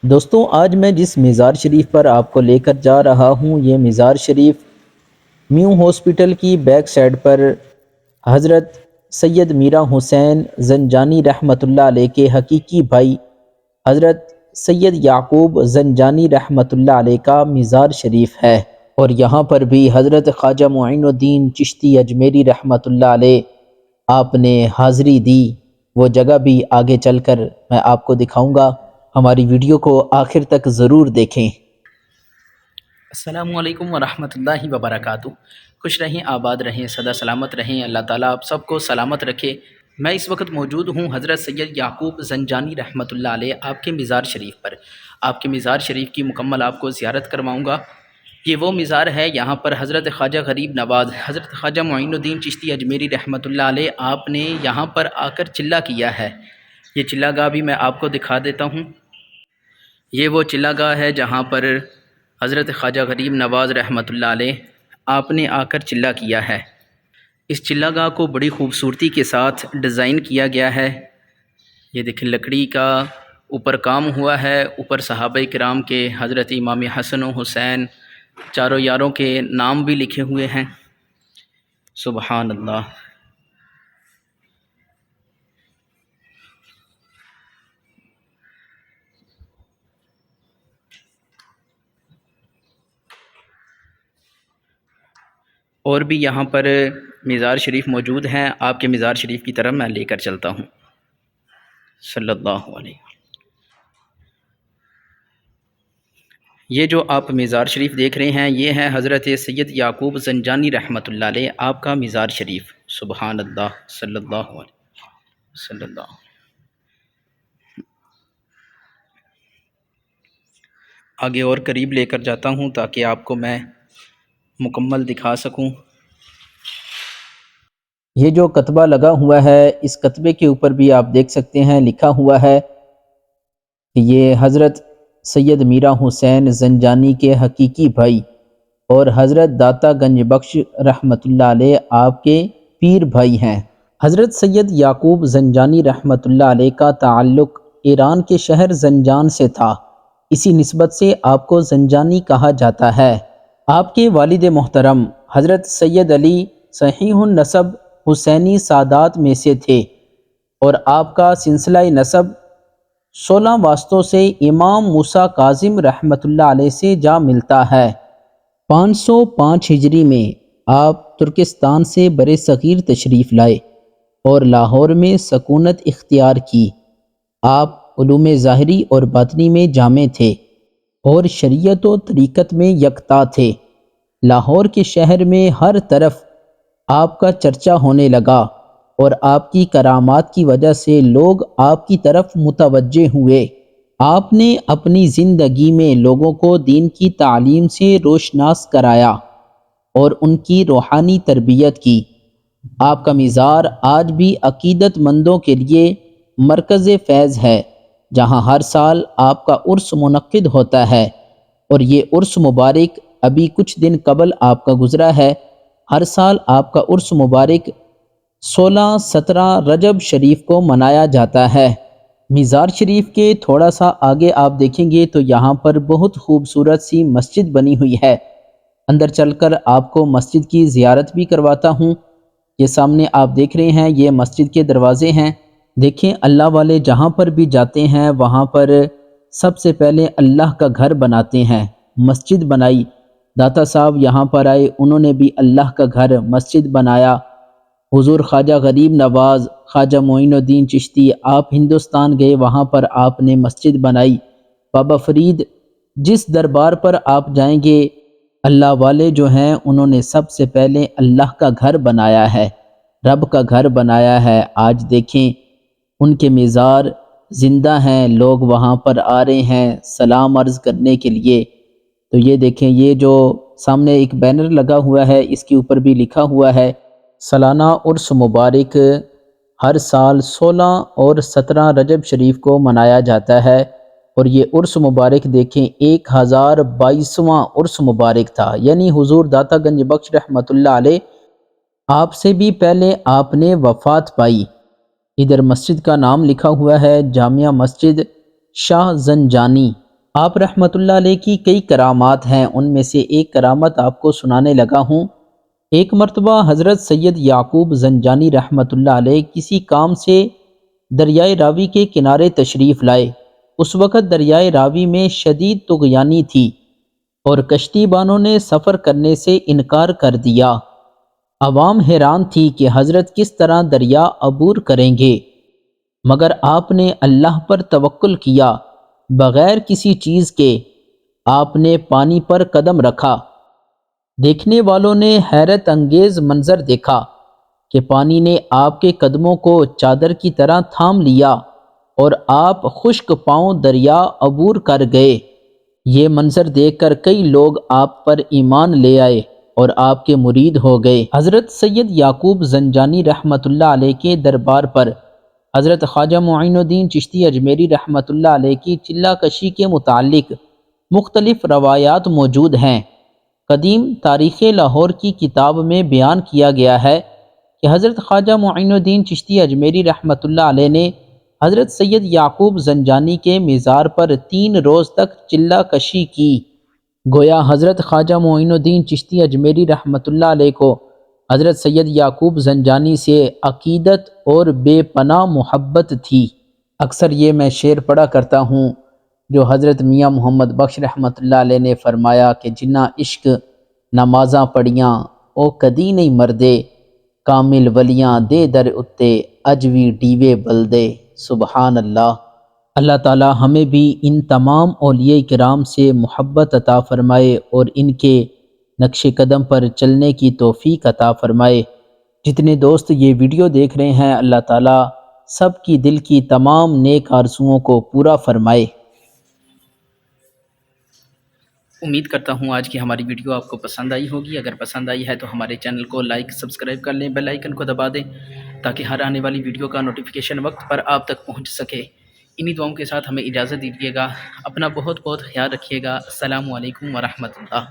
دوستوں، آج میں جس مزار شریف پر آپ کو لے کر جا رہا ہوں، یہ مزار شریف میو ہاسپٹل کی بیک سائڈ پر حضرت سید میرا حسین زنجانی رحمۃ اللہ علیہ کے حقیقی بھائی حضرت سید یعقوب زنجانی رحمۃ اللہ علیہ کا مزار شریف ہے، اور یہاں پر بھی حضرت خواجہ معین الدین چشتی اجمیری رحمۃ اللہ علیہ آپ نے حاضری دی۔ وہ جگہ بھی آگے چل کر میں آپ کو دکھاؤں گا، ہماری ویڈیو کو آخر تک ضرور دیکھیں۔ السلام علیکم ورحمۃ اللہ وبرکاتہ۔ خوش رہیں، آباد رہیں، سدا سلامت رہیں، اللہ تعالیٰ آپ سب کو سلامت رکھے۔ میں اس وقت موجود ہوں حضرت سید یعقوب زنجانی رحمۃ اللہ علیہ آپ کے مزار شریف پر۔ آپ کے مزار شریف کی مکمل آپ کو زیارت کرواؤں گا۔ یہ وہ مزار ہے، یہاں پر حضرت خواجہ غریب نواز حضرت خواجہ معین الدین چشتی اجمیری رحمۃ اللہ علیہ آپ نے یہاں پر آ کر چلہ کیا ہے۔ یہ چلہ گاہ بھی میں آپ کو دکھا دیتا ہوں۔ یہ وہ چلہ گاہ ہے جہاں پر حضرت خواجہ غریب نواز رحمۃ اللہ علیہ آپ نے آ کر چلہ کیا ہے۔ اس چلہ گاہ کو بڑی خوبصورتی کے ساتھ ڈیزائن کیا گیا ہے۔ یہ دیکھیں، لکڑی کا اوپر کام ہوا ہے، اوپر صحابہ کرام کے حضرت امام حسن و حسین چاروں یاروں کے نام بھی لکھے ہوئے ہیں۔ سبحان اللہ۔ اور بھی یہاں پر مزار شریف موجود ہیں، آپ کے مزار شریف کی طرف میں لے کر چلتا ہوں۔ صلی اللہ علیہ وسلم۔ یہ جو آپ مزار شریف دیکھ رہے ہیں، یہ ہے حضرت سید یعقوب زنجانی رحمۃ اللہ علیہ آپ کا مزار شریف۔ سبحان اللہ، صلی اللہ علیہ صلی اللہ۔ آگے اور قریب لے کر جاتا ہوں تاکہ آپ کو میں مکمل دکھا سکوں۔ یہ جو کتبہ لگا ہوا ہے، اس کتبے کے اوپر بھی آپ دیکھ سکتے ہیں لکھا ہوا ہے کہ یہ حضرت سید میرا حسین زنجانی کے حقیقی بھائی اور حضرت داتا گنج بخش رحمۃ اللہ علیہ آپ کے پیر بھائی ہیں۔ حضرت سید یعقوب زنجانی رحمۃ اللہ علیہ کا تعلق ایران کے شہر زنجان سے تھا، اسی نسبت سے آپ کو زنجانی کہا جاتا ہے۔ آپ کے والد محترم حضرت سید علی صحیح النسب حسینی سادات میں سے تھے، اور آپ کا سلسلہ نسب 16 واسطوں سے امام موسیٰ کاظم رحمۃ اللہ علیہ سے جا ملتا ہے۔ 505 ہجری میں آپ ترکستان سے بر صغیر تشریف لائے اور لاہور میں سکونت اختیار کی۔ آپ علوم ظاہری اور باطنی میں جامع تھے اور شریعت و طریقت میں یکتا تھے۔ لاہور کے شہر میں ہر طرف آپ کا چرچا ہونے لگا اور آپ کی کرامات کی وجہ سے لوگ آپ کی طرف متوجہ ہوئے۔ آپ نے اپنی زندگی میں لوگوں کو دین کی تعلیم سے روشناس کرایا اور ان کی روحانی تربیت کی۔ آپ کا مزار آج بھی عقیدت مندوں کے لیے مرکز فیض ہے، جہاں ہر سال آپ کا عرس منعقد ہوتا ہے، اور یہ عرس مبارک ابھی کچھ دن قبل آپ کا گزرا ہے۔ ہر سال آپ کا عرس مبارک 16-17 رجب شریف کو منایا جاتا ہے۔ مزار شریف کے تھوڑا سا آگے آپ دیکھیں گے تو یہاں پر بہت خوبصورت سی مسجد بنی ہوئی ہے۔ اندر چل کر آپ کو مسجد کی زیارت بھی کرواتا ہوں۔ یہ سامنے آپ دیکھ رہے ہیں، یہ مسجد کے دروازے ہیں۔ دیکھیں، اللہ والے جہاں پر بھی جاتے ہیں وہاں پر سب سے پہلے اللہ کا گھر بناتے ہیں۔ مسجد بنائی، داتا صاحب یہاں پر آئے، انہوں نے بھی اللہ کا گھر مسجد بنایا۔ حضور خواجہ غریب نواز خواجہ معین الدین چشتی آپ ہندوستان گئے، وہاں پر آپ نے مسجد بنائی۔ بابا فرید جس دربار پر آپ جائیں گے، اللہ والے جو ہیں انہوں نے سب سے پہلے اللہ کا گھر بنایا ہے، رب کا گھر بنایا ہے۔ آج دیکھیں ان کے مزار زندہ ہیں، لوگ وہاں پر آ رہے ہیں سلام عرض کرنے کے لیے۔ تو یہ دیکھیں، یہ جو سامنے ایک بینر لگا ہوا ہے، اس کے اوپر بھی لکھا ہوا ہے سالانہ عرس مبارک ہر سال 16 اور 17 رجب شریف کو منایا جاتا ہے، اور یہ عرس مبارک دیکھیں 1022واں عرس مبارک تھا، یعنی حضور داتا گنج بخش رحمۃ اللہ علیہ آپ سے بھی پہلے آپ نے وفات پائی۔ ادھر مسجد کا نام لکھا ہوا ہے جامعہ مسجد شاہ زنجانی۔ آپ رحمۃ اللہ علیہ کی کئی کرامات ہیں، ان میں سے ایک کرامت آپ کو سنانے لگا ہوں۔ ایک مرتبہ حضرت سید یعقوب زنجانی رحمۃ اللہ علیہ کسی کام سے دریائے راوی کے کنارے تشریف لائے۔ اس وقت دریائے راوی میں شدید طغیانی تھی اور کشتی بانوں نے سفر کرنے سے انکار کر دیا۔ عوام حیران تھی کہ حضرت کس طرح دریا عبور کریں گے، مگر آپ نے اللہ پر توکل کیا۔ بغیر کسی چیز کے آپ نے پانی پر قدم رکھا۔ دیکھنے والوں نے حیرت انگیز منظر دیکھا کہ پانی نے آپ کے قدموں کو چادر کی طرح تھام لیا اور آپ خشک پاؤں دریا عبور کر گئے۔ یہ منظر دیکھ کر کئی لوگ آپ پر ایمان لے آئے اور آپ کے مرید ہو گئے۔ حضرت سید یعقوب زنجانی رحمۃ اللہ علیہ کے دربار پر حضرت خواجہ معین الدین چشتی اجمیری رحمۃ اللہ علیہ کی چلہ کشی کے متعلق مختلف روایات موجود ہیں۔ قدیم تاریخ لاہور کی کتاب میں بیان کیا گیا ہے کہ حضرت خواجہ معین الدین چشتی اجمیری رحمۃ اللہ علیہ نے حضرت سید یعقوب زنجانی کے مزار پر 3 روز تک چلہ کشی کی۔ گویا حضرت خواجہ معین الدین چشتی اجمیری رحمۃ اللہ علیہ کو حضرت سید یعقوب زنجانی سے عقیدت اور بے پناہ محبت تھی۔ اکثر یہ میں شعر پڑھا کرتا ہوں جو حضرت میاں محمد بخش رحمۃ اللہ علیہ نے فرمایا کہ جنہ عشق نمازاں پڑھیاں او کدی نہیں مردے، کامل ولیاں دے در اتے اج وی ڈیوے بلدے۔ سبحان اللہ۔ اللہ تعالی ہمیں بھی ان تمام اولیاء کرام سے محبت عطا فرمائے اور ان کے نقش قدم پر چلنے کی توفیق عطا فرمائے۔ جتنے دوست یہ ویڈیو دیکھ رہے ہیں، اللہ تعالی سب کی دل کی تمام نیک آرزوؤں کو پورا فرمائے۔ امید کرتا ہوں آج کی ہماری ویڈیو آپ کو پسند آئی ہوگی۔ اگر پسند آئی ہے تو ہمارے چینل کو لائک سبسکرائب کر لیں، بیل آئیکن کو دبا دیں تاکہ ہر آنے والی ویڈیو کا نوٹیفیکیشن وقت پر آپ تک پہنچ سکے۔ انہی دعاؤں کے ساتھ ہمیں اجازت دیجیے گا۔ اپنا بہت بہت خیال رکھیے گا۔ السلام علیکم ورحمۃ اللہ۔